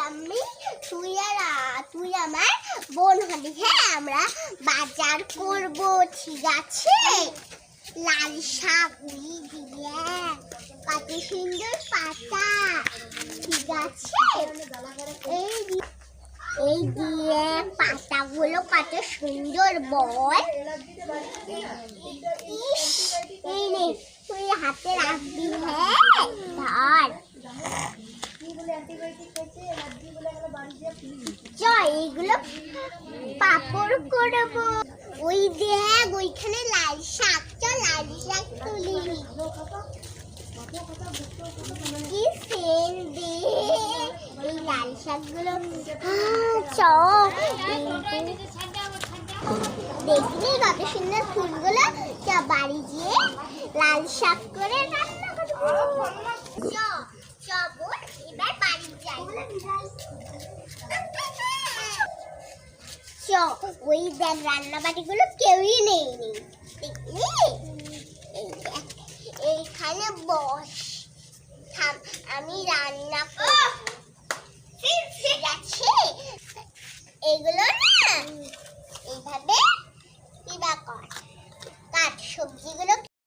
আমি তুই আমার বোন হলি। হ্যাঁ, আমরা বাজার করব, ঠিক আছে? লাল শাক দিয়ে কত সুন্দর পাতা, ঠিক আছে? এই দিয়ে পাতাগুলো কত সুন্দর বল। এই নে, তুই হাতে রাখবি। হ্যাঁ, ধর। এইগুলো পাপড় করবো। ওই দেখ, ওইখানে লাল শাক। চল লাল শাক তুলি। কি সেন দে এই লাল শাকগুলো। দেখলি কত সুন্দর ফুলগুলো। বাড়ি গিয়ে লাল শাক করে রান্না করবো। এবার বাড়ি যাই। ওই দেখ, রান্না বাটিগুলো কেউই নেই। দেখলি? এইখানে বস, আমি রান্না করছি। এইগুলো